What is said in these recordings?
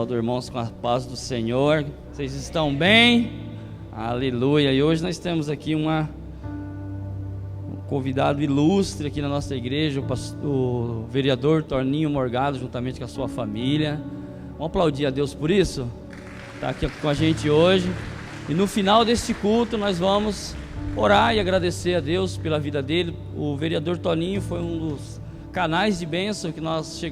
Saúdo irmãos com a paz do Senhor. Vocês estão bem? Aleluia. E hoje nós temos aqui um convidado ilustre aqui na nossa igreja, o vereador Toninho Morgado, juntamente com a sua família. Vamos aplaudir a Deus por isso? Está aqui com a gente hoje. E no final deste culto nós vamos orar e agradecer a Deus pela vida dele. O vereador Toninho foi um dos canais de bênção que nós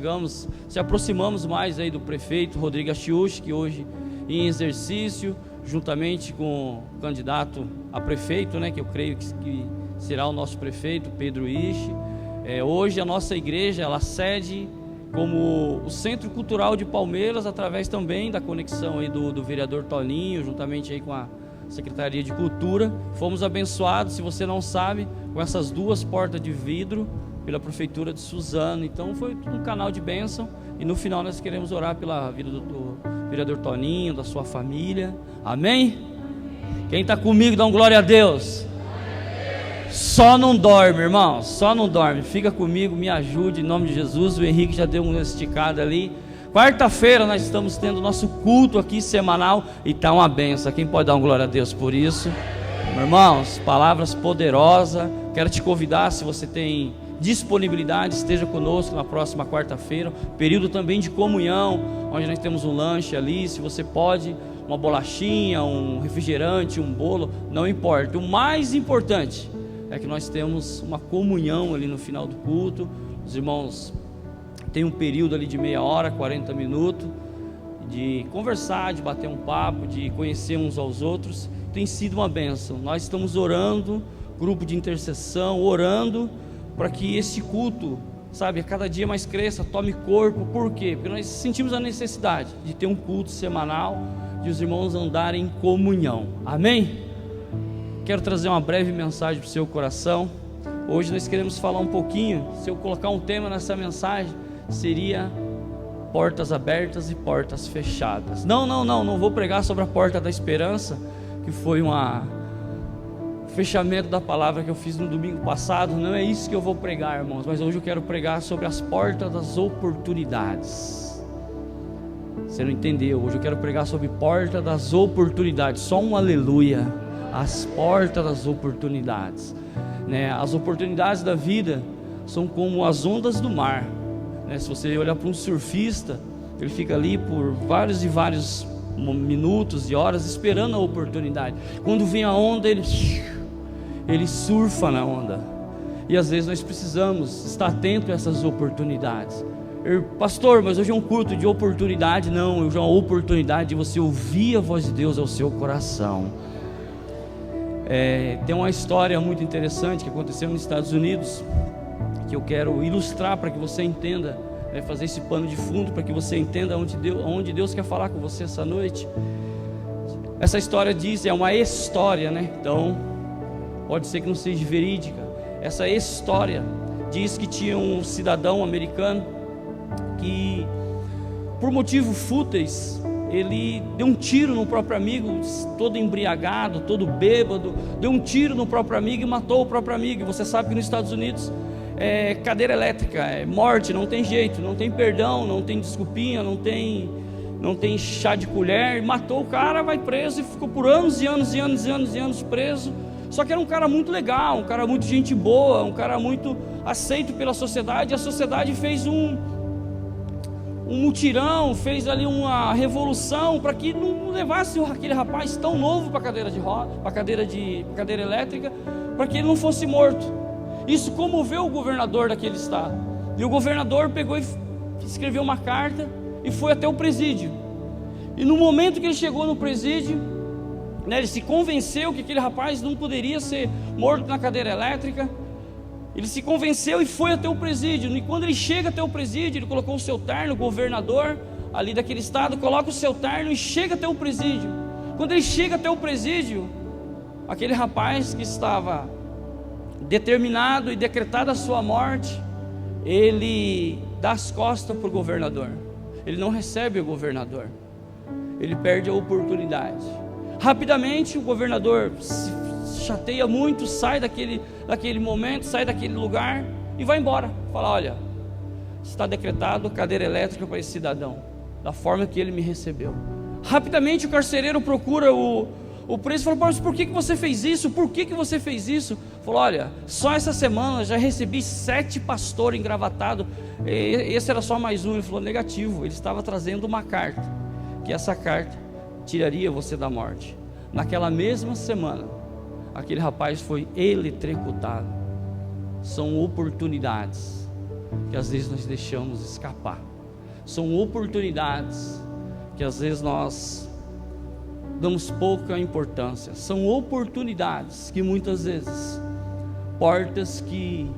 se aproximamos mais aí do prefeito Rodrigo Achiuchi, que hoje em exercício, juntamente com o candidato a prefeito, né, que eu creio que será o nosso prefeito, Pedro Ishi. Hoje a nossa igreja, ela cede como o Centro Cultural de Palmeiras, através também da conexão aí do vereador Toninho, juntamente aí com a Secretaria de Cultura. Fomos abençoados, se você não sabe, com essas duas portas de vidro, pela Prefeitura de Suzano. Então foi um canal de bênção. E no final nós queremos orar pela vida do vereador Toninho, da sua família. Amém? Quem está comigo, dá um glória a Deus. Só não dorme, irmão, só não dorme. Fica comigo, me ajude em nome de Jesus. O Henrique já deu uma esticada ali. Quarta-feira nós estamos tendo nosso culto aqui semanal e está uma benção. Quem pode dar um glória a Deus por isso? Irmãos, palavras poderosas. Quero te convidar, se você tem disponibilidade, esteja conosco na próxima quarta-feira, período também de comunhão, onde nós temos um lanche ali, se você pode, uma bolachinha, um refrigerante, um bolo, não importa. O mais importante é que nós temos uma comunhão ali no final do culto. Os irmãos têm um período ali de meia hora, 40 minutos, de conversar, de bater um papo, de conhecer uns aos outros. Tem sido uma bênção. Nós estamos orando, grupo de intercessão, orando para que esse culto, sabe, a cada dia mais cresça, tome corpo. Por quê? Porque nós sentimos a necessidade de ter um culto semanal, de os irmãos andarem em comunhão. Amém? Quero trazer uma breve mensagem para o seu coração. Hoje nós queremos falar um pouquinho, se eu colocar um tema nessa mensagem, seria portas abertas e portas fechadas. Não vou pregar sobre a porta da esperança, que foi fechamento da palavra que eu fiz no domingo passado. Não é isso que eu vou pregar, irmãos, mas hoje eu quero pregar sobre as portas das oportunidades. Você não entendeu? Hoje eu quero pregar sobre porta das oportunidades. Só um aleluia. As portas das oportunidades, né? As oportunidades da vida são como as ondas do mar, né? Se você olhar para um surfista, ele fica ali por vários e vários minutos e horas esperando a oportunidade. Quando vem a onda, ele surfa na onda. E às vezes nós precisamos estar atento a essas oportunidades. Pastor, mas hoje é um culto de oportunidade. Não, hoje é uma oportunidade de você ouvir a voz de Deus ao seu coração. Tem uma história muito interessante que aconteceu nos Estados Unidos, que eu quero ilustrar para que você entenda, fazer esse pano de fundo para que você entenda onde Deus quer falar com você essa noite. Essa história é uma história, né? Então pode ser que não seja verídica. Essa história diz que tinha um cidadão americano que, por motivos fúteis, ele deu um tiro no próprio amigo, todo embriagado, todo bêbado, deu um tiro no próprio amigo e matou o próprio amigo. E você sabe que nos Estados Unidos é cadeira elétrica, é morte, não tem jeito, não tem perdão, não tem desculpinha, não tem chá de colher. Matou o cara, vai preso e ficou por anos e anos e anos e anos e anos preso. Só que era um cara muito legal, um cara muito gente boa, um cara muito aceito pela sociedade. A sociedade fez um mutirão, fez ali uma revolução para que não levasse aquele rapaz tão novo para a cadeira de roda, para cadeira elétrica, para que ele não fosse morto. Isso comoveu o governador daquele estado. E o governador pegou e escreveu uma carta e foi até o presídio. E no momento que ele chegou no presídio, né, ele se convenceu que aquele rapaz não poderia ser morto na cadeira elétrica. Ele se convenceu e foi até o presídio. E quando ele chega até o presídio, ele colocou o seu terno, o governador ali daquele estado coloca o seu terno e chega até o presídio. Quando ele chega até o presídio, aquele rapaz que estava determinado e decretada a sua morte, ele dá as costas para o governador. Ele não recebe o governador. Ele perde a oportunidade. Rapidamente o governador se chateia muito, sai daquele momento, sai daquele lugar e vai embora. Fala: olha, está decretado cadeira elétrica para esse cidadão. da forma que ele me recebeu. Rapidamente o carcereiro procura o preso e falou: mas por que você fez isso? Por que você fez isso? Falou: olha, só essa semana já recebi 7 pastores engravatados, esse era só mais um. Ele falou: negativo, ele estava trazendo uma carta, que essa carta tiraria você da morte. Naquela mesma semana, aquele rapaz foi eletrocutado. São oportunidades que às vezes nós deixamos escapar, são oportunidades que às vezes nós damos pouca importância, são oportunidades que muitas vezes, portas que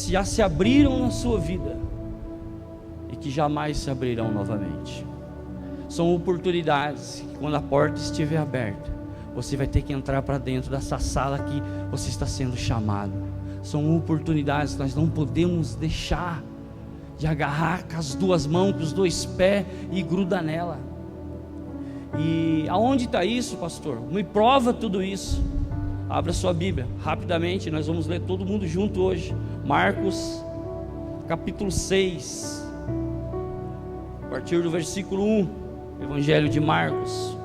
já se abriram na sua vida e que jamais se abrirão novamente. São oportunidades que, quando a porta estiver aberta, você vai ter que entrar para dentro dessa sala que você está sendo chamado. São oportunidades que nós não podemos deixar de agarrar com as 2 mãos, com os 2 pés e gruda nela. E aonde está isso, pastor? Me prova tudo isso. Abra sua Bíblia, rapidamente, nós vamos ler todo mundo junto hoje. Marcos, capítulo 6, a partir do versículo 1, Evangelho de Marcos.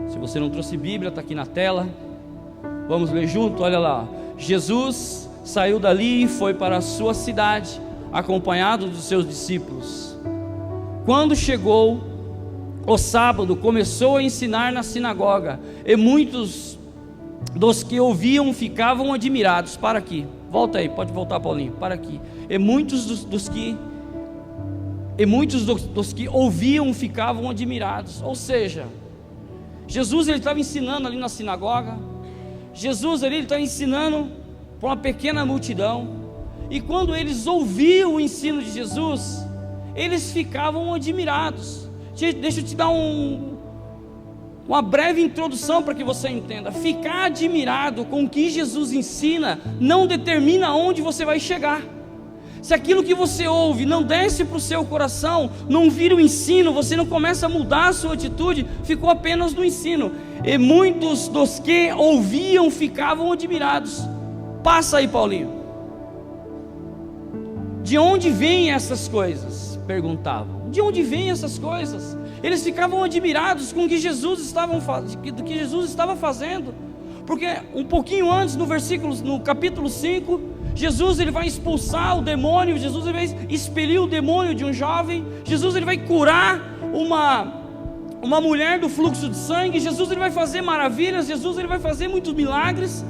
Se você não trouxe Bíblia, está aqui na tela. Vamos ler junto, olha lá. Jesus saiu dali e foi para a sua cidade, acompanhado dos seus discípulos. Quando chegou o sábado, começou a ensinar na sinagoga, e muitos dos que ouviam ficavam admirados. Para aqui, volta aí, pode voltar, Paulinho, para aqui. E muitos dos que ouviam ficavam admirados. Ou seja, Jesus ele estava ensinando ali na sinagoga. Jesus ali, ele estava ensinando para uma pequena multidão, e quando eles ouviam o ensino de Jesus, eles ficavam admirados. Deixa eu te dar uma breve introdução para que você entenda. Ficar admirado com o que Jesus ensina não determina onde você vai chegar. Se aquilo que você ouve não desce para o seu coração, não vira o ensino, você não começa a mudar a sua atitude, ficou apenas no ensino. E muitos dos que ouviam ficavam admirados. Passa aí, Paulinho. De onde vêm essas coisas? Perguntavam. De onde vêm essas coisas? Eles ficavam admirados com o que Jesus estava fazendo. Porque um pouquinho antes, no capítulo 5, Jesus ele vai expulsar o demônio, Jesus ele vai expelir o demônio de um jovem, Jesus ele vai curar uma mulher do fluxo de sangue, Jesus ele vai fazer maravilhas, Jesus ele vai fazer muitos milagres.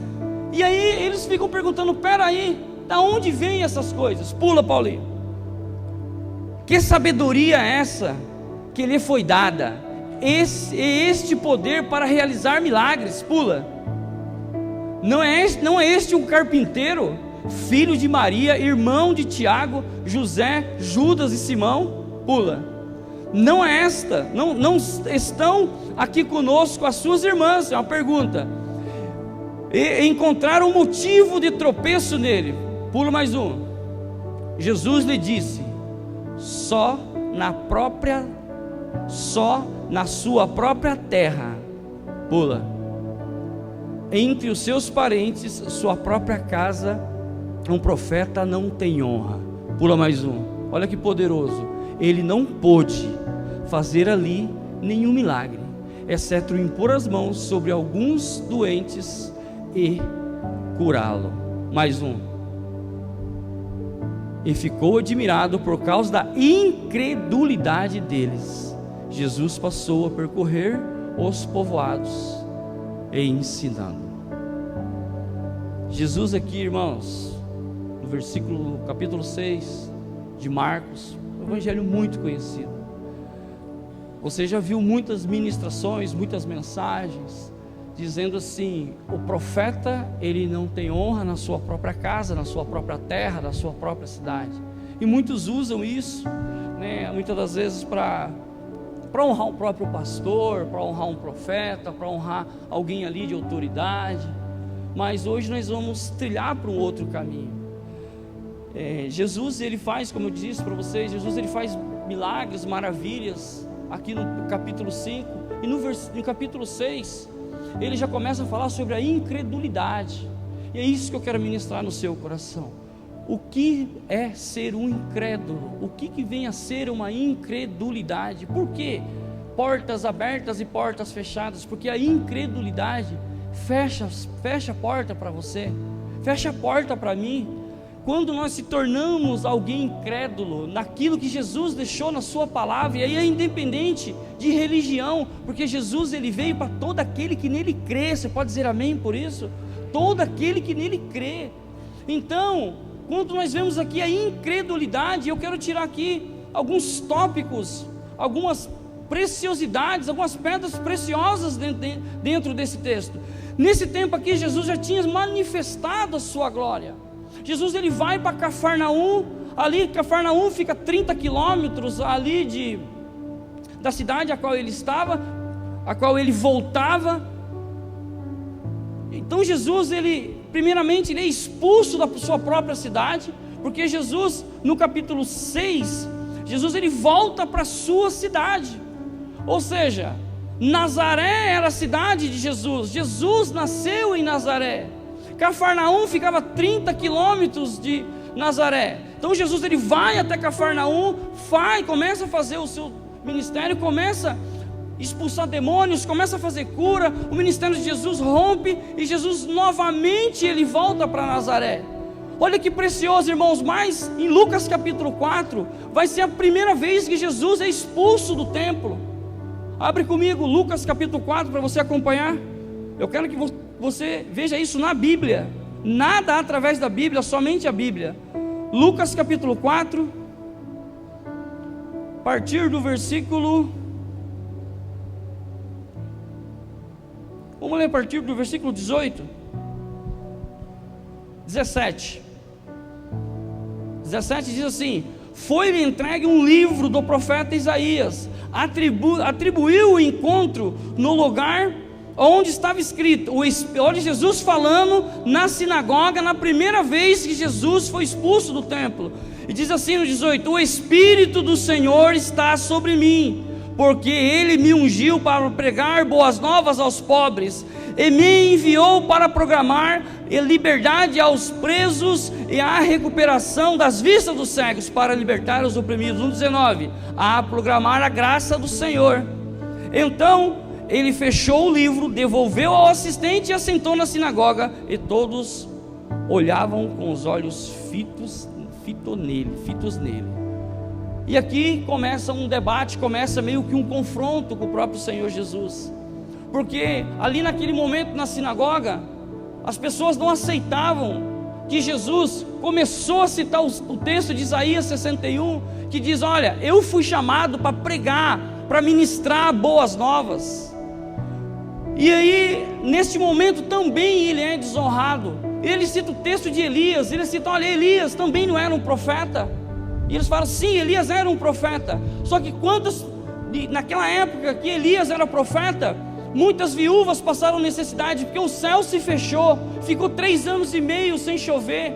E aí eles ficam perguntando: peraí, da onde vêm essas coisas? Pula, Paulinho. Que sabedoria é essa que lhe foi dada? Este poder para realizar milagres? Pula. Não é este um carpinteiro, filho de Maria, irmão de Tiago, José, Judas e Simão? Pula. Não estão aqui conosco as suas irmãs? É uma pergunta. E encontraram um motivo de tropeço nele? Pula mais um. Jesus lhe disse: só na sua própria terra, pula, entre os seus parentes, sua própria casa, um profeta não tem honra. Pula mais um. Olha que poderoso. Ele não pôde fazer ali nenhum milagre, exceto impor as mãos sobre alguns doentes e curá-lo. Mais um. E ficou admirado por causa da incredulidade deles. Jesus passou a percorrer os povoados e ensinando. Jesus aqui, irmãos, no capítulo 6 de Marcos, um evangelho muito conhecido. Você já viu muitas ministrações, muitas mensagens dizendo assim: o profeta ele não tem honra na sua própria casa, na sua própria terra, na sua própria cidade. E muitos usam isso, né, muitas das vezes para honrar o próprio pastor, para honrar um profeta, para honrar alguém ali de autoridade. Mas hoje nós vamos trilhar para um outro caminho. Jesus ele faz, como eu disse para vocês, Jesus ele faz milagres, maravilhas aqui no capítulo 5, e no capítulo 6 ele já começa a falar sobre a incredulidade. E é isso que eu quero ministrar no seu coração. o que é ser um incrédulo, o que vem a ser uma incredulidade. Por quê? Portas abertas e portas fechadas, porque a incredulidade fecha a porta para você, fecha a porta para mim. Quando nós se tornamos alguém incrédulo naquilo que Jesus deixou na sua palavra, e aí é independente de religião, porque Jesus ele veio para todo aquele que nele crê. Você pode dizer amém por isso? Todo aquele que nele crê. Então, quando nós vemos aqui a incredulidade, eu quero tirar aqui alguns tópicos, algumas preciosidades, algumas pedras preciosas dentro desse texto. Nesse tempo aqui, Jesus já tinha manifestado a sua glória. Jesus ele vai para Cafarnaum. Ali Cafarnaum fica 30 quilômetros ali da cidade a qual ele estava, a qual ele voltava. Então Jesus primeiramente ele é expulso da sua própria cidade, porque Jesus no capítulo 6, Jesus ele volta para a sua cidade. Ou seja, Nazaré era a cidade de Jesus. Jesus nasceu em Nazaré. Cafarnaum ficava a 30 quilômetros de Nazaré. Então Jesus ele vai até Cafarnaum, começa a fazer o seu ministério, começa a expulsar demônios, começa a fazer cura. O ministério de Jesus rompe e Jesus novamente ele volta para Nazaré. Olha que precioso, irmãos. Mas em Lucas capítulo 4 vai ser a primeira vez que Jesus é expulso do templo. Abre comigo Lucas capítulo 4 para você acompanhar. Eu quero que você veja isso na Bíblia. Nada através da Bíblia, somente a Bíblia. Lucas capítulo 4, a partir do versículo... Vamos ler a partir do versículo 18. 17 diz assim: foi-lhe entregue um livro do profeta Isaías. Atribuiu o encontro no lugar onde estava escrito. Olha Jesus falando na sinagoga, na primeira vez que Jesus foi expulso do templo. E diz assim no 18: o Espírito do Senhor está sobre mim, porque Ele me ungiu para pregar boas novas aos pobres, e me enviou para proclamar liberdade aos presos e a recuperação das vistas dos cegos, para libertar os oprimidos. No 19, a proclamar a graça do Senhor. Então ele fechou o livro, devolveu ao assistente e assentou na sinagoga, e todos olhavam com os olhos fitos nele. E aqui começa um debate, começa meio que um confronto com o próprio Senhor Jesus, porque ali naquele momento na sinagoga, as pessoas não aceitavam que Jesus começou a citar o texto de Isaías 61, que diz: olha, eu fui chamado para pregar, para ministrar boas novas. E aí, neste momento também ele é desonrado. Ele cita o texto de Elias, ele cita: olha, Elias também não era um profeta. E eles falam: sim, Elias era um profeta. Só que naquela época que Elias era profeta, muitas viúvas passaram necessidade, porque o céu se fechou, ficou 3 anos e meio sem chover.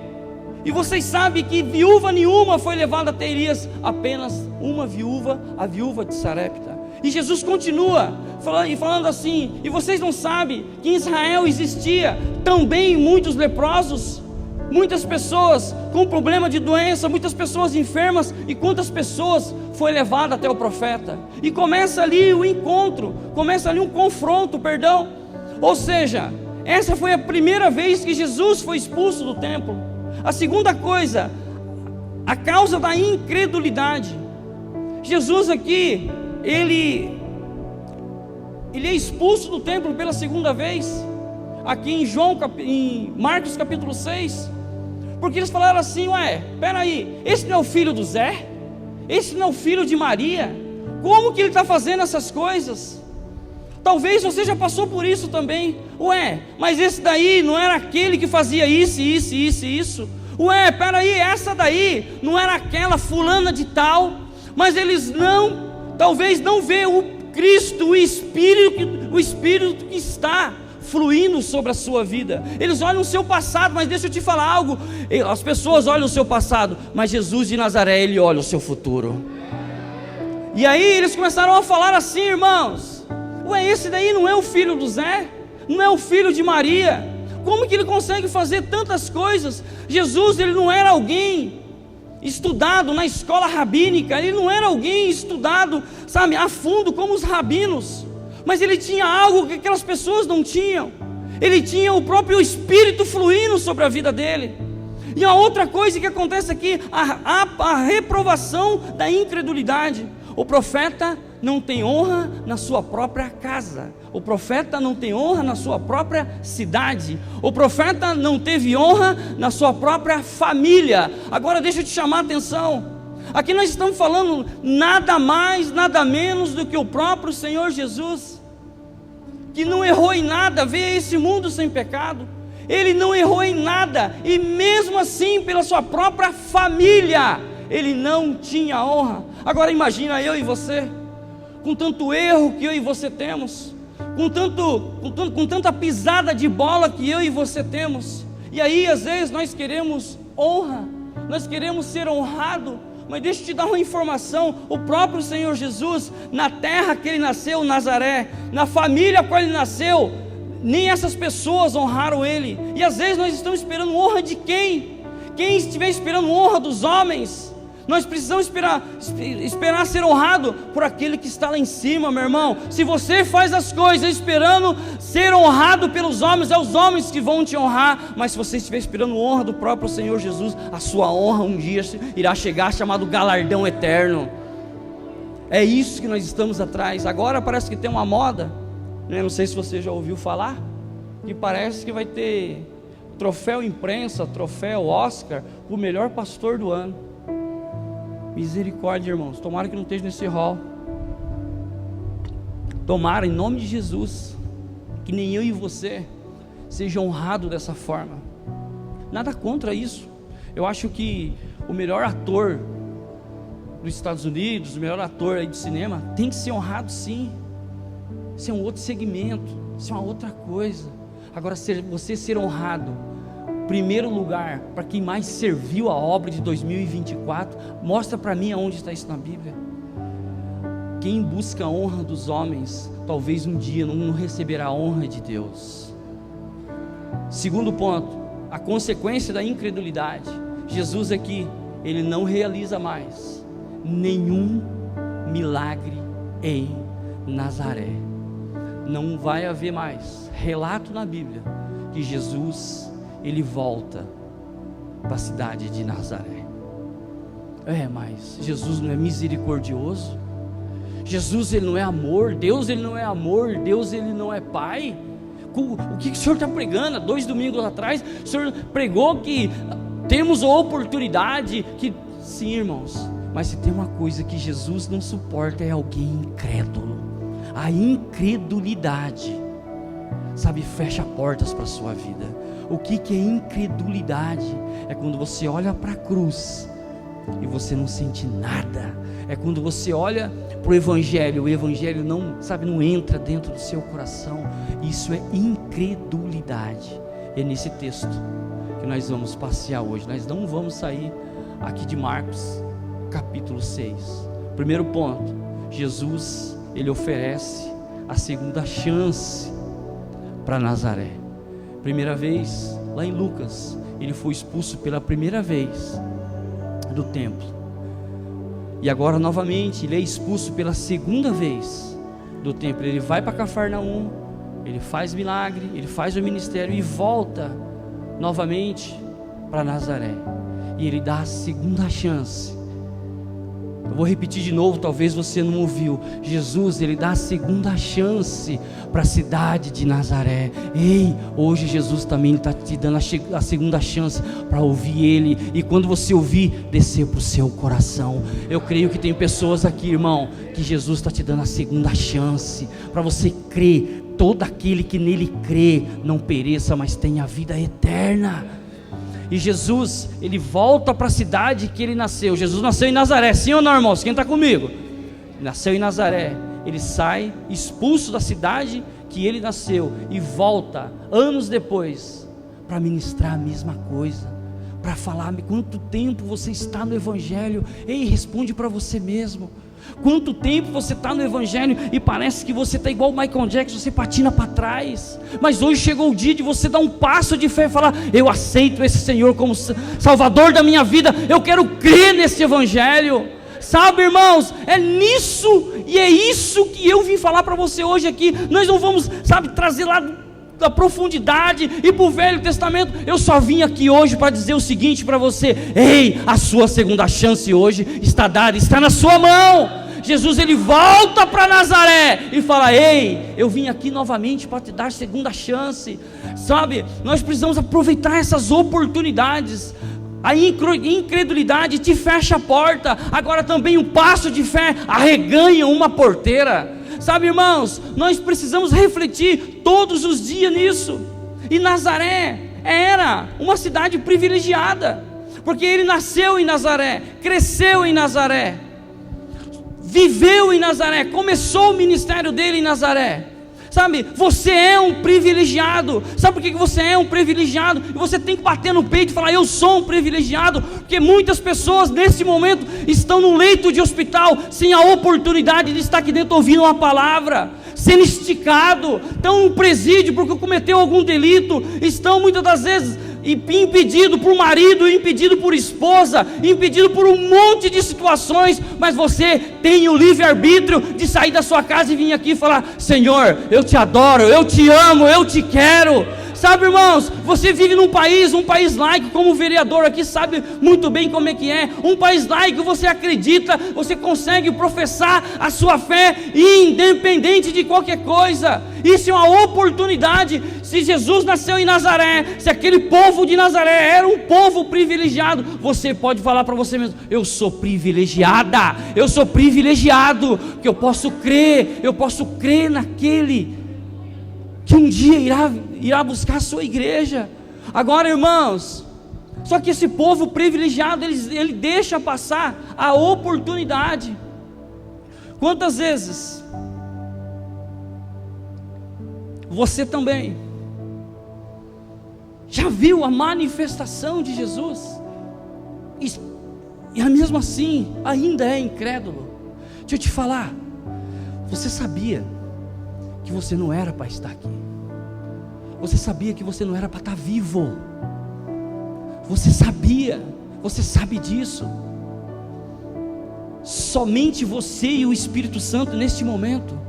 E vocês sabem que viúva nenhuma foi levada até Elias, apenas uma viúva, a viúva de Sarepta. E Jesus continua falando assim: e vocês não sabem que em Israel existia também muitos leprosos, muitas pessoas com problema de doença, muitas pessoas enfermas, e quantas pessoas foi levada até o profeta? E começa ali o encontro, começa ali um confronto, perdão. Ou seja, essa foi a primeira vez que Jesus foi expulso do templo. A segunda coisa, a causa da incredulidade. Jesus aqui, ele é expulso do templo pela segunda vez, aqui em Marcos capítulo 6, porque eles falaram assim: ué, peraí, esse não é o filho do Zé? Esse não é o filho de Maria? Como que ele está fazendo essas coisas? Talvez você já passou por isso também. Ué, mas esse daí não era aquele que fazia isso? Ué, peraí, essa daí não era aquela fulana de tal? Mas eles talvez não vê o Cristo, o Espírito que está fluindo sobre a sua vida. Eles olham o seu passado, mas deixa eu te falar algo: as pessoas olham o seu passado, mas Jesus de Nazaré, Ele olha o seu futuro. E aí eles começaram a falar assim: irmãos, ué, esse daí não é o filho do Zé? Não é o filho de Maria? como que ele consegue fazer tantas coisas? Jesus, ele não era alguém estudado na escola rabínica, ele não era alguém estudado, sabe, a fundo como os rabinos, mas ele tinha algo que aquelas pessoas não tinham. Ele tinha o próprio Espírito fluindo sobre a vida dele. E a outra coisa que acontece aqui, a reprovação da incredulidade. O profeta não tem honra na sua própria casa. O profeta não tem honra na sua própria cidade. O profeta não teve honra na sua própria família. Agora deixa eu te chamar a atenção. Aqui nós estamos falando nada mais, nada menos do que o próprio Senhor Jesus, que não errou em nada, veio a esse mundo sem pecado. Ele não errou em nada, e mesmo assim, pela sua própria família, ele não tinha honra. Agora imagina eu e você, com tanto erro que eu e você temos, com tanta pisada de bola que eu e você temos, e aí às vezes nós queremos honra, nós queremos ser honrado. Mas deixa eu te dar uma informação: o próprio Senhor Jesus, na terra que ele nasceu, Nazaré, na família com ele nasceu, nem essas pessoas honraram ele. E às vezes nós estamos esperando honra de quem? Quem estiver esperando honra dos homens, nós precisamos esperar ser honrado por aquele que está lá em cima, meu irmão. Se você faz as coisas esperando ser honrado pelos homens, é os homens que vão te honrar. Mas se você estiver esperando honra do próprio Senhor Jesus, a sua honra um dia irá chegar, chamado galardão eterno. É isso que nós estamos atrás. Agora parece que tem uma moda, né? Não sei se você já ouviu falar, que parece que vai ter troféu imprensa, troféu Oscar, o melhor pastor do ano. Misericórdia, irmãos, tomara que não esteja nesse hall. Tomara, em nome de Jesus, que nem eu e você seja honrado dessa forma. Nada contra isso. Eu acho que o melhor ator dos Estados Unidos, o melhor ator aí de cinema, tem que ser honrado, sim. Isso é um outro segmento, isso é uma outra coisa. Agora, você ser honrado, primeiro lugar, para quem mais serviu a obra de 2024, mostra para mim aonde está isso na Bíblia. Quem busca a honra dos homens, talvez um dia não receberá a honra de Deus. Segundo ponto, a consequência da incredulidade. Jesus aqui, ele não realiza mais nenhum milagre em Nazaré. Não vai haver mais relato na Bíblia que Jesus ele volta para a cidade de Nazaré. Mas Jesus não é misericordioso? Jesus ele não é amor? Deus ele não é amor? Deus ele não é pai? O que o Senhor está pregando? 2 domingos atrás o Senhor pregou que temos a oportunidade, que sim, irmãos, mas se tem uma coisa que Jesus não suporta é alguém incrédulo. A incredulidade, sabe, fecha portas para a sua vida. O que é incredulidade? É quando você olha para a cruz e você não sente nada. É quando você olha para o Evangelho, o Evangelho não entra dentro do seu coração. Isso é incredulidade. É nesse texto que nós vamos passear hoje. Nós não vamos sair aqui de Marcos capítulo 6. Primeiro ponto, Jesus ele oferece a segunda chance para Nazaré. Primeira vez, lá em Lucas, ele foi expulso pela primeira vez do templo. E agora novamente, ele é expulso pela segunda vez do templo. Ele vai para Cafarnaum, ele faz milagre, ele faz o ministério e volta novamente para Nazaré. E ele dá a segunda chance. Eu vou repetir de novo, talvez você não ouviu. Jesus, ele dá a segunda chance para a cidade de Nazaré. Ei, hoje Jesus também está te dando a segunda chance para ouvir ele. E quando você ouvir, descer para o seu coração. Eu creio que tem pessoas aqui, irmão, que Jesus está te dando a segunda chance para você crer. Todo aquele que nele crê não pereça, mas tenha a vida eterna. E Jesus, ele volta para a cidade que ele nasceu. Jesus nasceu em Nazaré, sim ou não, irmãos? Quem está comigo? Nasceu em Nazaré. Ele sai expulso da cidade que ele nasceu e volta anos depois para ministrar a mesma coisa, para falar: quanto tempo você está no Evangelho? Ei, responde para você mesmo. Quanto tempo você está no Evangelho e parece que você está igual o Michael Jackson, você patina para trás, mas hoje chegou o dia de você dar um passo de fé e falar: eu aceito esse Senhor como Salvador da minha vida, eu quero crer nesse Evangelho. Sabe, irmãos, é nisso e é isso que eu vim falar para você hoje aqui. Nós não vamos, trazer lá da profundidade e para o Velho Testamento. Eu só vim aqui hoje para dizer o seguinte para você: ei, a sua segunda chance hoje está dada, está na sua mão. Jesus, ele volta para Nazaré e fala: ei, eu vim aqui novamente para te dar segunda chance. Sabe, nós precisamos aproveitar essas oportunidades. A incredulidade te fecha a porta, agora também um passo de fé arreganha uma porteira. Sabe, irmãos, nós precisamos refletir todos os dias nisso. E Nazaré era uma cidade privilegiada, porque ele nasceu em Nazaré, cresceu em Nazaré, viveu em Nazaré, começou o ministério dele em Nazaré. Sabe, você é um privilegiado. Sabe por que você é um privilegiado? E você tem que bater no peito e falar: eu sou um privilegiado. Porque muitas pessoas nesse momento estão no leito de hospital, sem a oportunidade de estar aqui dentro ouvindo uma palavra, sendo esticado, estão no presídio porque cometeu algum delito, estão muitas das vezes impedido por marido, impedido por esposa, impedido por um monte de situações, mas você tem o livre-arbítrio de sair da sua casa e vir aqui e falar: Senhor, eu te adoro, eu te amo, eu te quero. Sabe, irmãos, você vive num país, um país laico, como o vereador aqui sabe muito bem como é que é. Um país laico, você acredita, você consegue professar a sua fé independente de qualquer coisa. Isso é uma oportunidade. Se Jesus nasceu em Nazaré, se aquele povo de Nazaré era um povo privilegiado, você pode falar para você mesmo: eu sou privilegiada, eu sou privilegiado, porque eu posso crer naquele que um dia irá buscar a sua igreja. Agora, irmãos, só que esse povo privilegiado, ele deixa passar a oportunidade. Quantas vezes você também já viu a manifestação de Jesus e mesmo assim ainda é incrédulo? Deixa eu te falar, você sabia que você não era para estar aqui? Você sabia que você não era para estar vivo? Você sabe disso. Somente você e o Espírito Santo neste momento.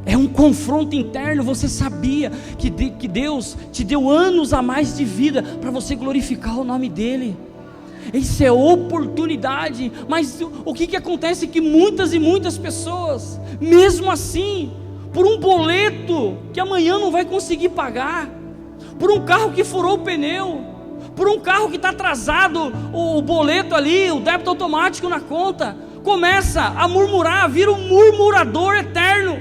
É um confronto interno. Você sabia que Deus te deu anos a mais de vida para você glorificar o nome dEle? Isso é oportunidade. Mas o que acontece? Que muitas e muitas pessoas, mesmo assim, por um boleto que amanhã não vai conseguir pagar, por um carro que furou o pneu, por um carro que está atrasado, o boleto ali, o débito automático na conta, começa a murmurar, vira um murmurador eterno.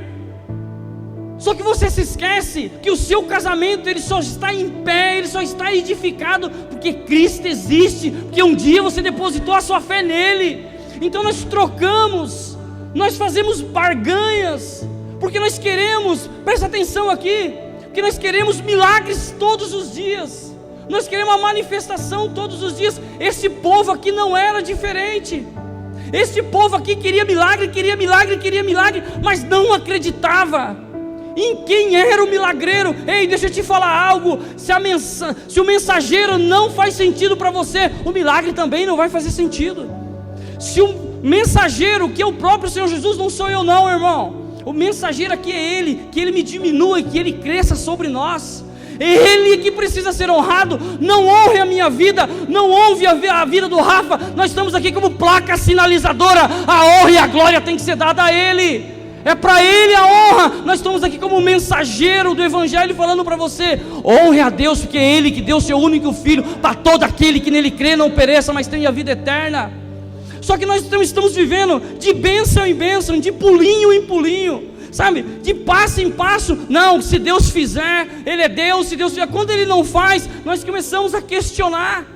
Só que você se esquece que o seu casamento, ele só está em pé, ele só está edificado porque Cristo existe, porque um dia você depositou a sua fé nele. Então nós trocamos, nós fazemos barganhas, porque nós queremos, presta atenção aqui, porque nós queremos milagres todos os dias, nós queremos uma manifestação todos os dias. Esse povo aqui não era diferente. Esse povo aqui queria milagre, mas não acreditava em quem era o milagreiro. Ei, deixa eu te falar algo: se o mensageiro não faz sentido para você, o milagre também não vai fazer sentido. Se o mensageiro, que é o próprio Senhor Jesus, não sou eu não, irmão. O mensageiro aqui é Ele, que Ele me diminua e que Ele cresça sobre nós. É Ele que precisa ser honrado. Não honre a minha vida, não honre a vida do Rafa. Nós estamos aqui como placa sinalizadora. A honra e a glória tem que ser dada a Ele. É para Ele a honra. Nós estamos aqui como mensageiro do Evangelho, falando para você: honre a Deus, porque é Ele que deu seu único Filho, para todo aquele que nele crê não pereça, mas tenha vida eterna. Só que nós estamos vivendo de bênção em bênção, de pulinho em pulinho, sabe, de passo em passo. Não, se Deus fizer, Ele é Deus. Se Deus fizer, quando Ele não faz, nós começamos a questionar.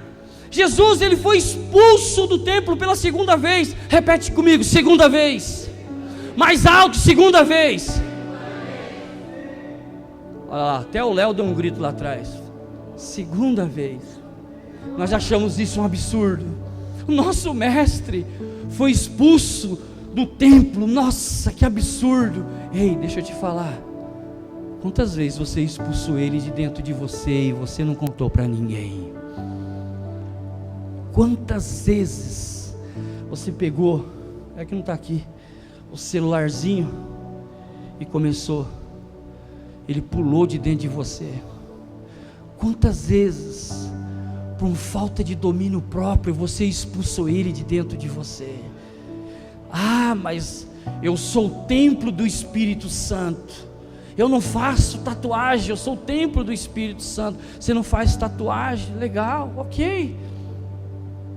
Jesus, Ele foi expulso do templo pela segunda vez. Repete comigo: segunda vez. Mais alto: segunda vez. Olha lá, até o Léo deu um grito lá atrás. Segunda vez. nós achamos isso um absurdo. O nosso mestre foi expulso do templo. Nossa, que absurdo. Ei, deixa eu te falar, quantas vezes você expulsou ele de dentro de você e você não contou para ninguém? Quantas vezes você pegou, é que não está aqui, o celularzinho e começou, ele pulou de dentro de você? Quantas vezes, por falta de domínio próprio, você expulsou ele de dentro de você? Ah, mas eu sou o templo do Espírito Santo, eu não faço tatuagem, eu sou o templo do Espírito Santo. Você não faz tatuagem? Legal, ok,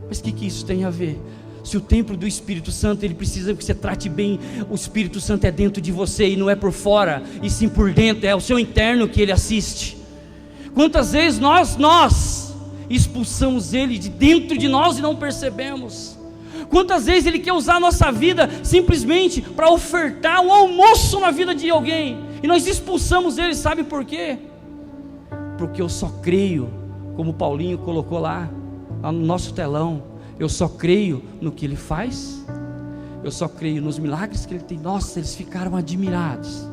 mas o que isso tem a ver? Se o templo do Espírito Santo, ele precisa que você trate bem. O Espírito Santo é dentro de você e não é por fora, e sim por dentro, é o seu interno que ele assiste. Quantas vezes nós expulsamos ele de dentro de nós e não percebemos? Quantas vezes ele quer usar a nossa vida simplesmente para ofertar um almoço na vida de alguém, e nós expulsamos ele, sabe por quê? Porque eu só creio, como Paulinho colocou lá no nosso telão, eu só creio no que ele faz, eu só creio nos milagres que ele tem. Nossa, eles ficaram admirados,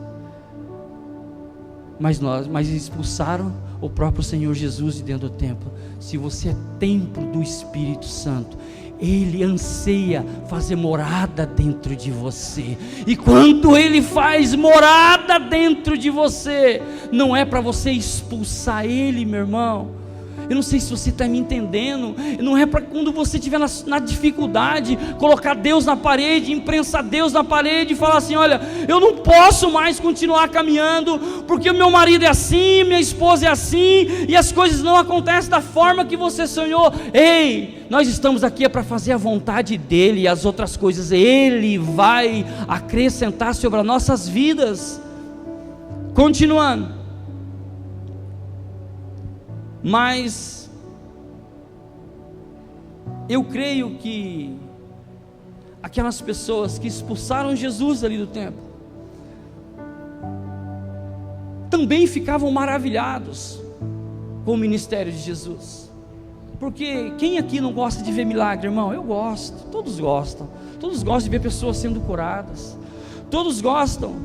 mas expulsaram o próprio Senhor Jesus de dentro do templo. Se você é templo do Espírito Santo, ele anseia fazer morada dentro de você, e quando ele faz morada dentro de você, não é para você expulsar ele, meu irmão. Eu não sei se você está me entendendo. Não é para quando você estiver na dificuldade, colocar Deus na parede, imprensar Deus na parede e falar assim: olha, eu não posso mais continuar caminhando, porque o meu marido é assim, minha esposa é assim, e as coisas não acontecem da forma que você sonhou. Ei, nós estamos aqui para fazer a vontade dEle, e as outras coisas Ele vai acrescentar sobre as nossas vidas. Continuando, mas eu creio que aquelas pessoas que expulsaram Jesus ali do templo também ficavam maravilhados com o ministério de Jesus. Porque quem aqui não gosta de ver milagre, irmão? Eu gosto, todos gostam de ver pessoas sendo curadas, todos gostam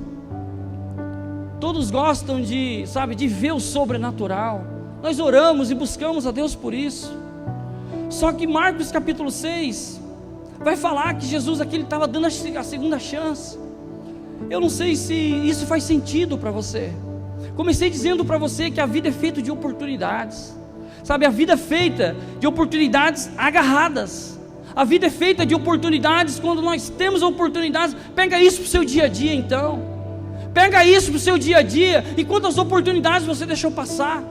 de, sabe, de ver o sobrenatural. Nós oramos e buscamos a Deus por isso. Só que Marcos capítulo 6 vai falar que Jesus aqui estava dando a segunda chance. Eu não sei se isso faz sentido para você. Comecei dizendo para você que a vida é feita de oportunidades, sabe, a vida é feita de oportunidades agarradas. A vida é feita de oportunidades. Quando nós temos oportunidades, pega isso para o seu dia a dia. Então pega isso para o seu dia a dia, e quantas oportunidades você deixou passar.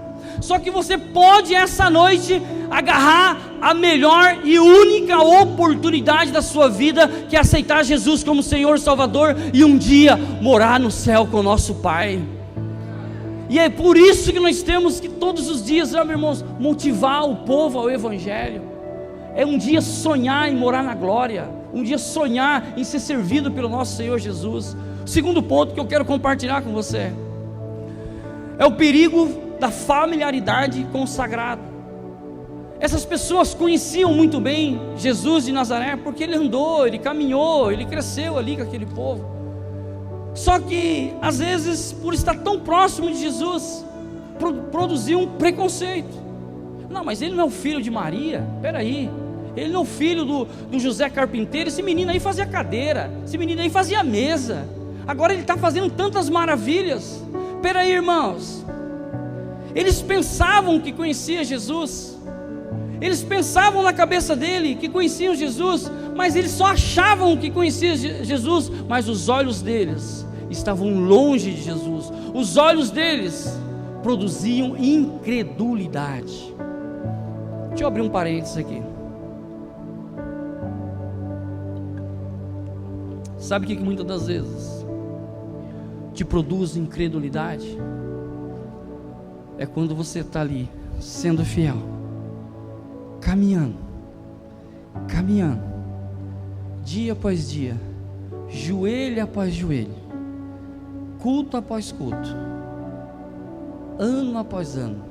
Só que você pode essa noite agarrar a melhor e única oportunidade da sua vida, que é aceitar Jesus como Senhor e Salvador, e um dia morar no céu com o nosso Pai. E é por isso que nós temos que todos os dias, meus irmãos, motivar o povo ao Evangelho. É um dia sonhar em morar na glória, um dia sonhar em ser servido pelo nosso Senhor Jesus. O segundo ponto que eu quero compartilhar com você é o perigo da familiaridade com o sagrado. Essas pessoas conheciam muito bem Jesus de Nazaré, porque ele andou, ele caminhou, ele cresceu ali com aquele povo. Só que às vezes, por estar tão próximo de Jesus, produziu um preconceito. Não, mas ele não é o filho de Maria, peraí, ele não é o filho do José Carpinteiro. Esse menino aí fazia cadeira, esse menino aí fazia mesa, agora ele está fazendo tantas maravilhas. Peraí, irmãos, eles pensavam que conhecia Jesus, eles pensavam na cabeça dele que conheciam Jesus, mas eles só achavam que conheciam Jesus, mas os olhos deles estavam longe de Jesus. Os olhos deles produziam incredulidade. Deixa eu abrir um parênteses aqui. Sabe o que muitas das vezes te produz incredulidade? É quando você está ali, sendo fiel, caminhando, dia após dia, joelho após joelho, culto após culto, ano após ano,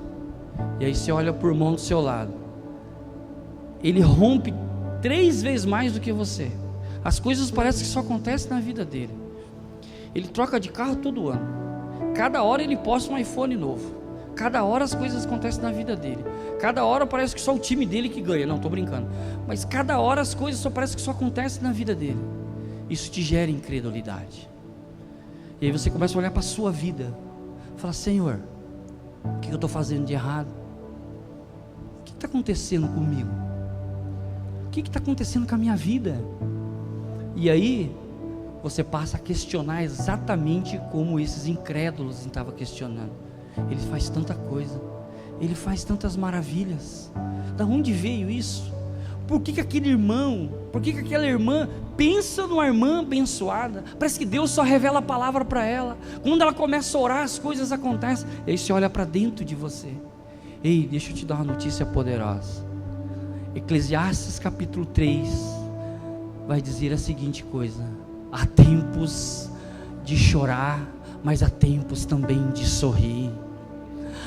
e aí você olha para o irmão do seu lado, ele rompe 3 vezes mais do que você. As coisas parecem que só acontecem na vida dele. Ele troca de carro todo ano. Cada hora ele posta um iPhone novo. Cada hora as coisas acontecem na vida dele. Cada hora parece que só o time dele que ganha. Não, estou brincando. Mas cada hora as coisas só parecem que só acontecem na vida dele. Isso te gera incredulidade. E aí você começa a olhar para a sua vida. Fala: Senhor, o que eu estou fazendo de errado? O que está acontecendo comigo? O que está acontecendo com a minha vida? E aí você passa a questionar exatamente como esses incrédulos estavam questionando. Ele faz tanta coisa, ele faz tantas maravilhas. Da onde veio isso? Por que aquele irmão, por que aquela irmã pensa numa irmã abençoada? Parece que Deus só revela a palavra para ela. Quando ela começa a orar, as coisas acontecem. E aí você olha para dentro de você. Ei, deixa eu te dar uma notícia poderosa. Eclesiastes capítulo 3 vai dizer a seguinte coisa: há tempos de chorar, mas há tempos também de sorrir.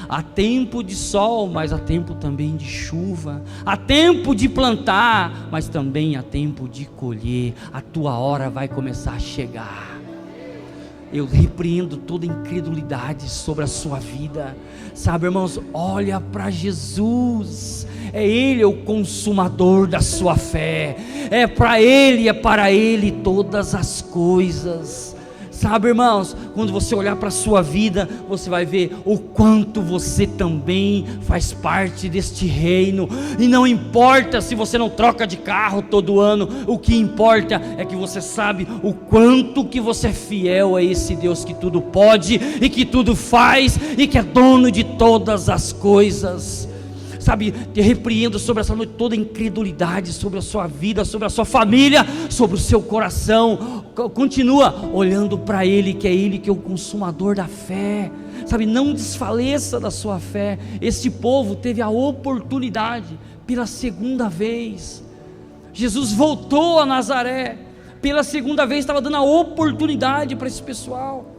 Há tempo de sol, mas há tempo também de chuva. Há tempo de plantar, mas também há tempo de colher. A tua hora vai começar a chegar. Eu repreendo toda incredulidade sobre a sua vida. Sabe, irmãos, olha para Jesus. É Ele o consumador da sua fé. É para Ele todas as coisas. Sabe, irmãos, quando você olhar para a sua vida, você vai ver o quanto você também faz parte deste reino. E não importa se você não troca de carro todo ano, o que importa é que você sabe o quanto que você é fiel a esse Deus que tudo pode e que tudo faz e que é dono de todas as coisas. Sabe, te repreendo sobre essa noite toda incredulidade sobre a sua vida, sobre a sua família, sobre o seu coração. Continua olhando para Ele, que é o consumador da fé. Sabe, não desfaleça da sua fé. Este povo teve a oportunidade pela segunda vez. Jesus voltou a Nazaré, pela segunda vez estava dando a oportunidade para esse pessoal,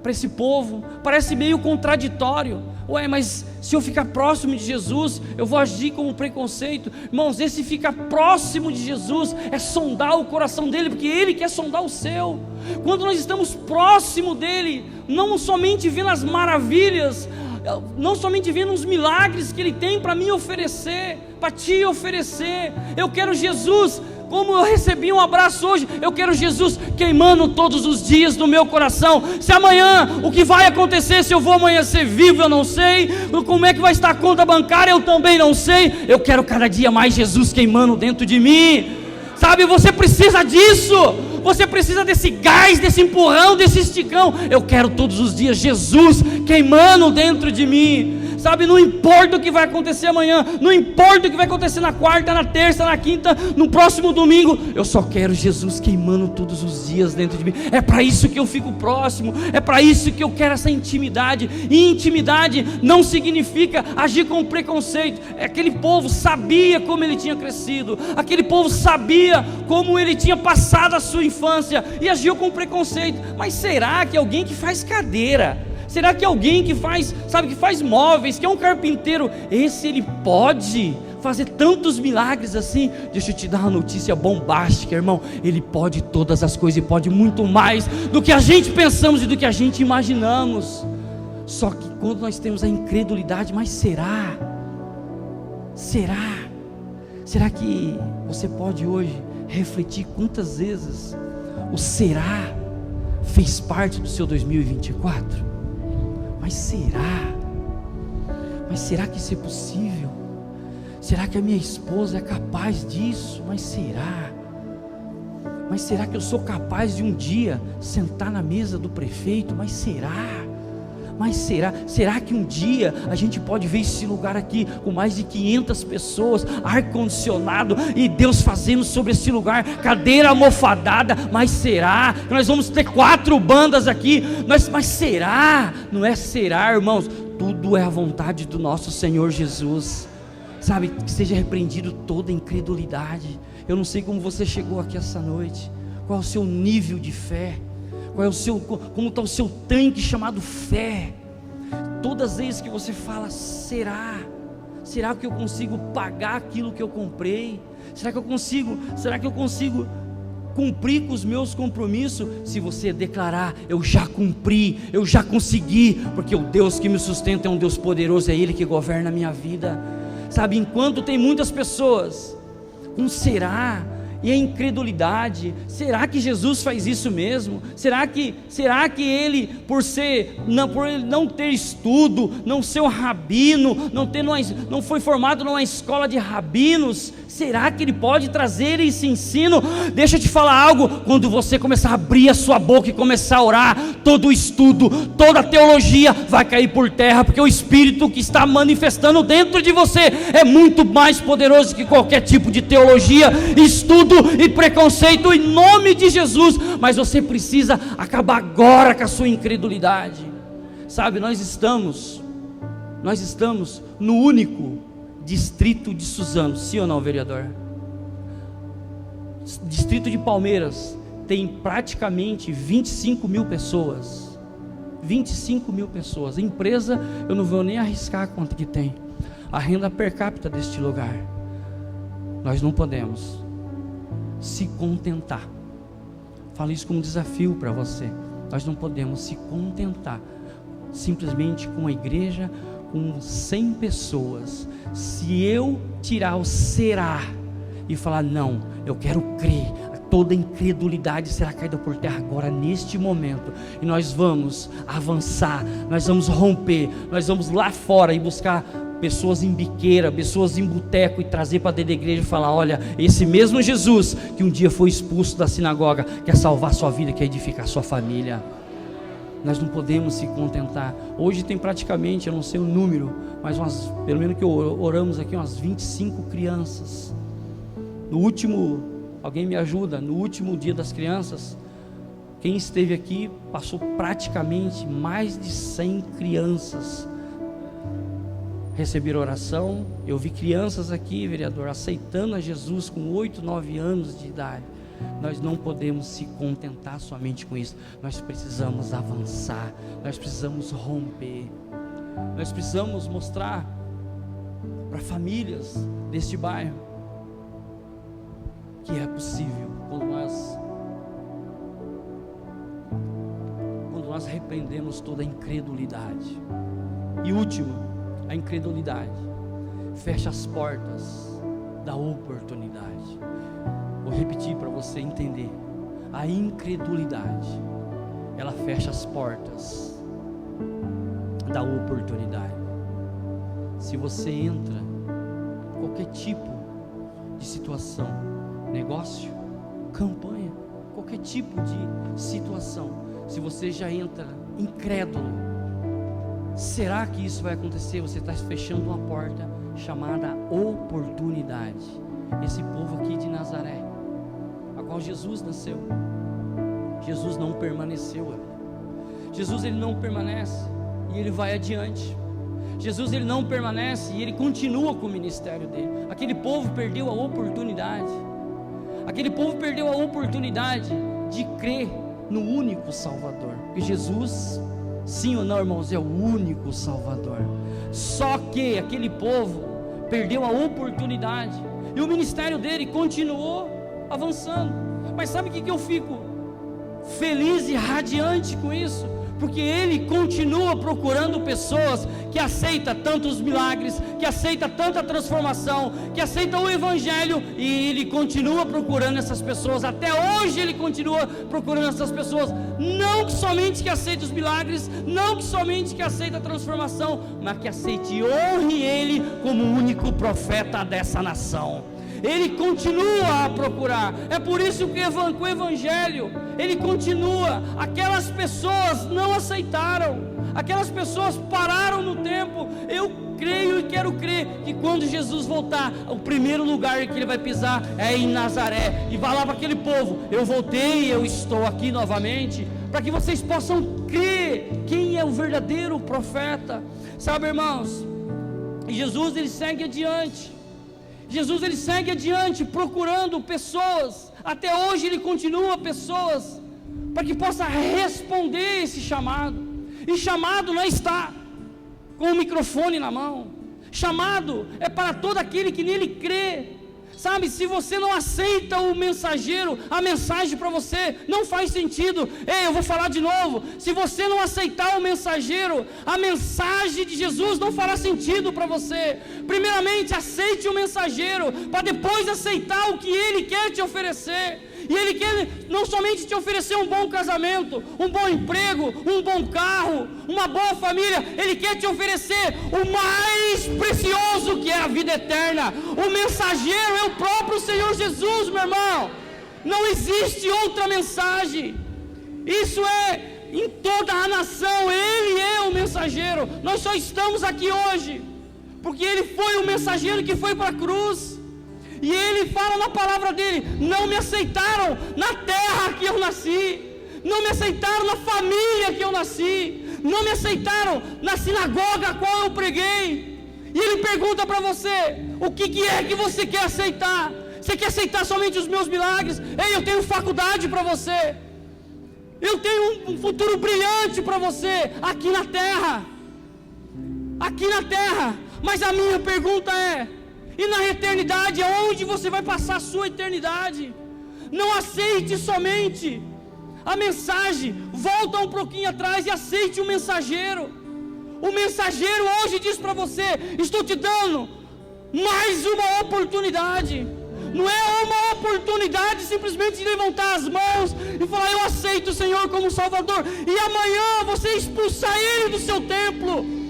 para esse povo. Parece meio contraditório. Ué, mas se eu ficar próximo de Jesus, eu vou agir como preconceito? Irmãos, esse ficar próximo de Jesus é sondar o coração dele, porque Ele quer sondar o seu. Quando nós estamos próximo dele, não somente vendo as maravilhas, não somente vendo os milagres que Ele tem para me oferecer, para te oferecer. Eu quero Jesus, como eu recebi um abraço hoje, eu quero Jesus queimando todos os dias no meu coração. Se amanhã, o que vai acontecer, se eu vou amanhã ser vivo, eu não sei. Como é que vai estar a conta bancária, eu também não sei. Eu quero cada dia mais Jesus queimando dentro de mim. Sabe, você precisa disso. Você precisa desse gás, desse empurrão, desse esticão. Eu quero todos os dias Jesus queimando dentro de mim. Sabe, não importa o que vai acontecer amanhã, não importa o que vai acontecer na quarta, na terça, na quinta, no próximo domingo, eu só quero Jesus queimando todos os dias dentro de mim. É para isso que eu fico próximo, é para isso que eu quero essa intimidade. E intimidade não significa agir com preconceito. Aquele povo sabia como ele tinha crescido, aquele povo sabia como ele tinha passado a sua infância e agiu com preconceito. Mas será que alguém que faz cadeira, será que alguém que faz, sabe, que faz móveis, que é um carpinteiro, ele pode fazer tantos milagres assim? Deixa eu te dar uma notícia bombástica, irmão. Ele pode todas as coisas e pode muito mais do que a gente pensamos e do que a gente imaginamos. Só que quando nós temos a incredulidade, mas será que você pode hoje refletir quantas vezes o será fez parte do seu 2024? Mas será que isso é possível? Será que a minha esposa é capaz disso? Mas será que eu sou capaz de um dia sentar na mesa do prefeito? Mas será que um dia a gente pode ver esse lugar aqui com mais de 500 pessoas, ar-condicionado, e Deus fazendo sobre esse lugar, cadeira almofadada? Mas será que nós vamos ter 4 bandas aqui? Mas será? Não é será, irmãos, tudo é a vontade do nosso Senhor Jesus. Sabe, que seja repreendido toda incredulidade. Eu não sei como você chegou aqui essa noite, qual é o seu nível de fé, como está o seu tanque chamado fé. Todas as vezes que você fala será, Será que eu consigo pagar aquilo que eu comprei? Será que eu consigo cumprir com os meus compromissos? Se você declarar: eu já cumpri, eu já consegui, porque o Deus que me sustenta é um Deus poderoso, é Ele que governa a minha vida. Sabe, enquanto tem muitas pessoas com será e a incredulidade, será que Jesus faz isso mesmo? Será que ele, por ele não ter estudo, não ser um rabino, não foi formado numa escola de rabinos, será que ele pode trazer esse ensino? Deixa eu te falar algo: quando você começar a abrir a sua boca e começar a orar, todo o estudo, toda a teologia vai cair por terra, porque o Espírito que está manifestando dentro de você é muito mais poderoso que qualquer tipo de teologia, estudo e preconceito, em nome de Jesus. Mas você precisa acabar agora com a sua incredulidade. Sabe, nós estamos no único distrito de Suzano, sim ou não, vereador? Distrito de Palmeiras tem praticamente 25 mil pessoas. 25 mil pessoas. A empresa, eu não vou nem arriscar quanto que tem. A renda per capita deste lugar. Nós não podemos se contentar. Falo isso como um desafio para você. Nós não podemos se contentar simplesmente com a igreja com 100 pessoas. Se eu tirar o será e falar: não, eu quero crer, toda incredulidade será caída por terra agora, neste momento, e nós vamos avançar, nós vamos romper, nós vamos lá fora e buscar pessoas em biqueira, pessoas em boteco, e trazer para dentro da igreja e falar: olha, esse mesmo Jesus que um dia foi expulso da sinagoga quer salvar sua vida, quer edificar sua família. Nós não podemos se contentar. Hoje tem praticamente, eu não sei o número, mas pelo menos que oramos aqui, umas 25 crianças. Alguém me ajuda, no último dia das crianças, quem esteve aqui passou praticamente mais de 100 crianças receberam oração. Eu vi crianças aqui, vereador, aceitando a Jesus com 8, 9 anos de idade. Nós não podemos se contentar somente com isso. Nós precisamos avançar, nós precisamos romper, nós precisamos mostrar para famílias deste bairro que é possível quando nós repreendemos toda a incredulidade. E último, a incredulidade fecha as portas da oportunidade. Vou repetir para você entender: a incredulidade, ela fecha as portas da oportunidade. Se você entra em qualquer tipo de situação, negócio, campanha, qualquer tipo de situação, se você já entra incrédulo, será que isso vai acontecer? Você está fechando uma porta chamada oportunidade. Esse povo aqui de Nazaré, a qual Jesus nasceu, Jesus não permaneceu ali. Jesus, ele não permanece e ele vai adiante. Jesus, ele não permanece e ele continua com o ministério dele. Aquele povo perdeu a oportunidade. Aquele povo perdeu a oportunidade de crer no único Salvador. Porque Jesus, sim ou não, irmãos, é o único Salvador. Só que aquele povo perdeu a oportunidade e o ministério dele continuou avançando. Mas sabe o que eu fico feliz e radiante com isso? Porque ele continua procurando pessoas que aceitam tantos milagres, que aceitam tanta transformação, que aceitam o evangelho, e ele continua procurando essas pessoas. Até hoje ele continua procurando essas pessoas, não que somente que aceite os milagres, não que somente que aceite a transformação, mas que aceite e honre ele como o único profeta dessa nação. Ele continua a procurar. É por isso que o evangelho, ele continua. Aquelas pessoas não aceitaram, aquelas pessoas pararam no tempo. Eu creio e quero crer que quando Jesus voltar, o primeiro lugar que ele vai pisar é em Nazaré, e vai lá para aquele povo: eu voltei, eu estou aqui novamente, para que vocês possam crer quem é o verdadeiro profeta. Sabe, irmãos, Jesus, ele segue adiante. Jesus, ele segue adiante procurando pessoas. Até hoje ele continua pessoas para que possa responder esse chamado. E chamado não está com o microfone na mão. chamado é para todo aquele que nele crê. Sabe, se você não aceita o mensageiro, a mensagem para você não faz sentido. Ei, eu vou falar de novo. Se você não aceitar o mensageiro, a mensagem de Jesus não fará sentido para você. Primeiramente, aceite o mensageiro, para depois aceitar o que ele quer te oferecer. E ele quer não somente te oferecer um bom casamento, um bom emprego, um bom carro, uma boa família. Ele quer te oferecer o mais precioso, que é a vida eterna. O mensageiro é o próprio Senhor Jesus, meu irmão. Não existe outra mensagem. Isso é em toda a nação. Ele é o mensageiro. Nós só estamos aqui hoje porque ele foi o mensageiro que foi para a cruz. E ele fala na palavra dele: não me aceitaram na terra que eu nasci, não me aceitaram na família que eu nasci, não me aceitaram na sinagoga a qual eu preguei. E ele pergunta para você: o que é que você quer aceitar? Você quer aceitar somente os meus milagres? Ei, eu tenho faculdade para você, eu tenho um futuro brilhante para você aqui na terra, mas a minha pergunta é: e na eternidade, aonde você vai passar a sua eternidade? Não aceite somente a mensagem, volta um pouquinho atrás e aceite o mensageiro. O mensageiro hoje diz para você: estou te dando mais uma oportunidade. Não é uma oportunidade simplesmente de levantar as mãos e falar: eu aceito o Senhor como Salvador, e amanhã você expulsar Ele do seu templo.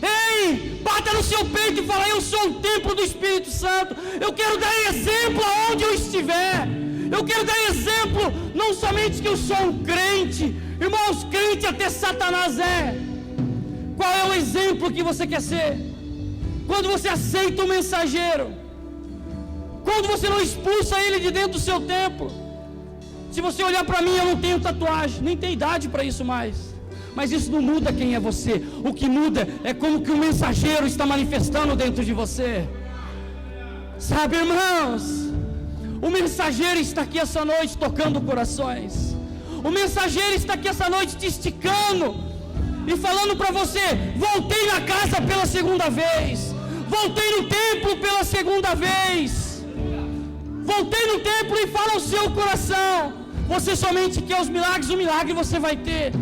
Ei, bata no seu peito e fala: eu sou o templo do Espírito Santo. Eu quero dar exemplo aonde eu estiver. Eu quero dar exemplo, não somente que eu sou um crente. Irmãos, crente até Satanás é. Qual é o exemplo que você quer ser? Quando você aceita o mensageiro, quando você não expulsa ele de dentro do seu templo. Se você olhar para mim, eu não tenho tatuagem, nem tenho idade para isso mais. Mas isso não muda quem é você. O que muda é como que o mensageiro está manifestando dentro de você. Sabe, irmãos, o mensageiro está aqui essa noite tocando corações. O mensageiro está aqui essa noite te esticando e falando para você: voltei na casa pela segunda vez, voltei no templo pela segunda vez, voltei no templo, e fala ao seu coração: você somente quer os milagres, o milagre você vai ter.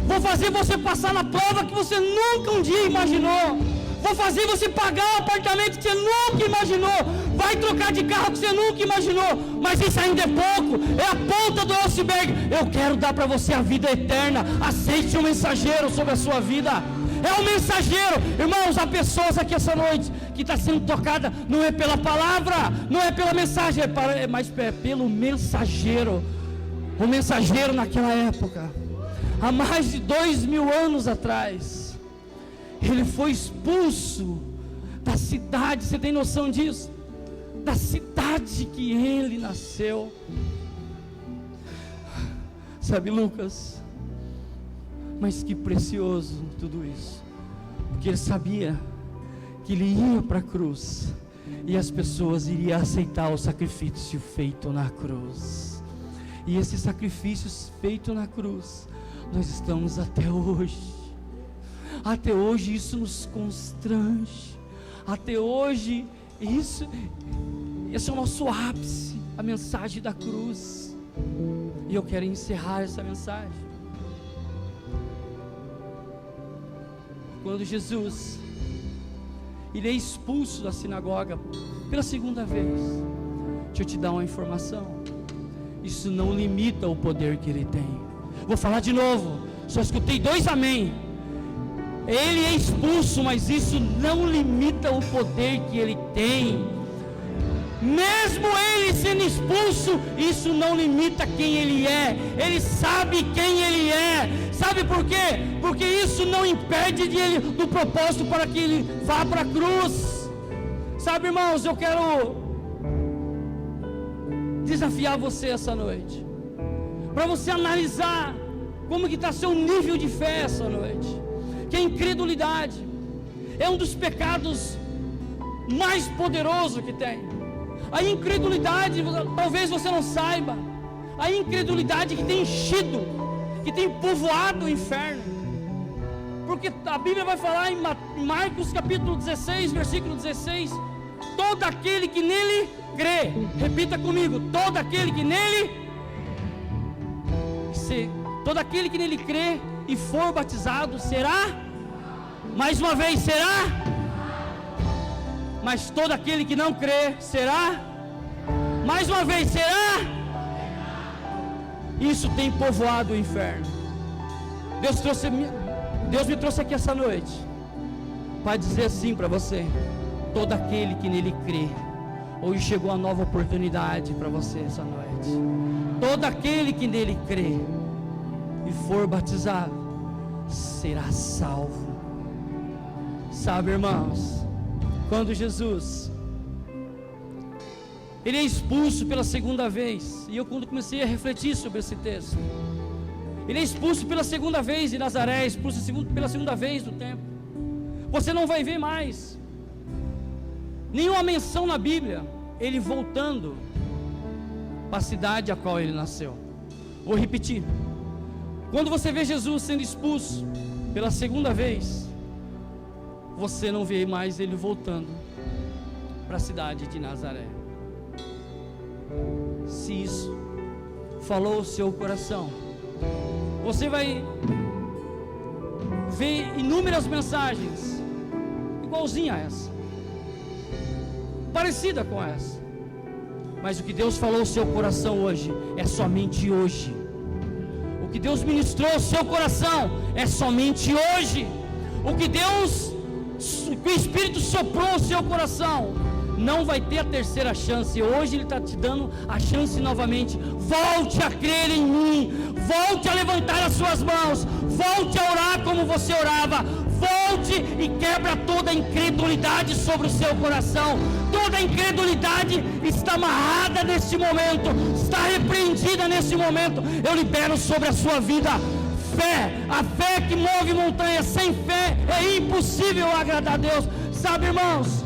Vou fazer você passar na prova que você nunca um dia imaginou. Vou fazer você pagar um apartamento que você nunca imaginou. Vai trocar de carro que você nunca imaginou. Mas isso ainda é pouco, é a ponta do iceberg. Eu quero dar para você a vida eterna. Aceite o mensageiro sobre a sua vida. É o mensageiro. Irmãos, há pessoas aqui essa noite que está sendo tocada, não é pela palavra, não é pela mensagem, mas é pelo mensageiro. O mensageiro naquela época, há mais de 2000 anos atrás, ele foi expulso da cidade. Você tem noção disso? Da cidade que ele nasceu. Sabe, Lucas, mas que precioso tudo isso, porque ele sabia que ele ia para a cruz e as pessoas iriam aceitar o sacrifício feito na cruz. E esse sacrifício feito na cruz, nós estamos até hoje. Até hoje isso nos constrange. Até hoje esse é o nosso ápice, a mensagem da cruz. E eu quero encerrar essa mensagem. Quando Jesus ele é expulso da sinagoga pela segunda vez, deixa eu te dar uma informação: isso não limita o poder que ele tem. Vou falar de novo, só escutei 2 amém. Ele é expulso, mas isso não limita o poder que ele tem. Mesmo ele sendo expulso, isso não limita quem ele é. Ele sabe quem ele é. Sabe por quê? Porque isso não impede do propósito para que ele vá para a cruz. Sabe, irmãos, eu quero desafiar você essa noite, para você analisar como que está seu nível de fé essa noite. Que a incredulidade é um dos pecados mais poderosos que tem. A incredulidade, talvez você não saiba, a incredulidade que tem enchido, que tem povoado o inferno. Porque a Bíblia vai falar em Marcos capítulo 16, versículo 16: todo aquele que nele crê, repita comigo, todo aquele que nele crê e for batizado será, mais uma vez, será, mas todo aquele que não crê será, mais uma vez, será. Isso tem povoado o inferno. Deus me trouxe aqui essa noite para dizer assim para você: todo aquele que nele crê, hoje chegou a nova oportunidade para você essa noite. Todo aquele que nele crê e for batizado será salvo. Sabe, irmãos, quando Jesus ele é expulso pela segunda vez, e eu quando comecei a refletir sobre esse texto, ele é expulso pela segunda vez de Nazaré, é expulso pela segunda vez do templo. Você não vai ver mais nenhuma menção na Bíblia ele voltando para a cidade a qual ele nasceu. Vou repetir: quando você vê Jesus sendo expulso pela segunda vez, você não vê mais ele voltando para a cidade de Nazaré. Se isso falou o seu coração, você vai ver inúmeras mensagens igualzinha a essa, parecida com essa, mas o que Deus falou ao seu coração hoje é somente hoje. O que Deus ministrou ao seu coração é somente hoje. O que o Espírito soprou ao seu coração não vai ter a terceira chance. Hoje Ele está te dando a chance novamente. Volte a crer em mim, volte a levantar as suas mãos, volte a orar como você orava, volte e quebra toda a incredulidade sobre o seu coração. Toda a incredulidade está amarrada neste momento, está repreendida neste momento. Eu libero sobre a sua vida fé, a fé que move montanhas. Sem fé é impossível agradar a Deus. Sabe, irmãos,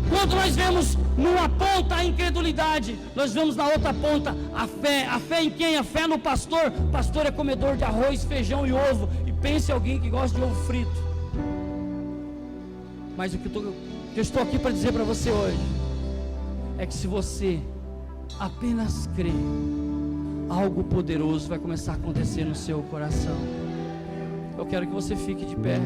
quando nós vemos numa ponta a incredulidade, nós vemos na outra ponta a fé. A fé em quem? A fé no pastor. O pastor é comedor de arroz, feijão e ovo. E pense em alguém que gosta de ovo frito. Mas o que eu estou aqui para dizer para você hoje é que se você apenas crer, algo poderoso vai começar a acontecer no seu coração. Eu quero que você fique de pé.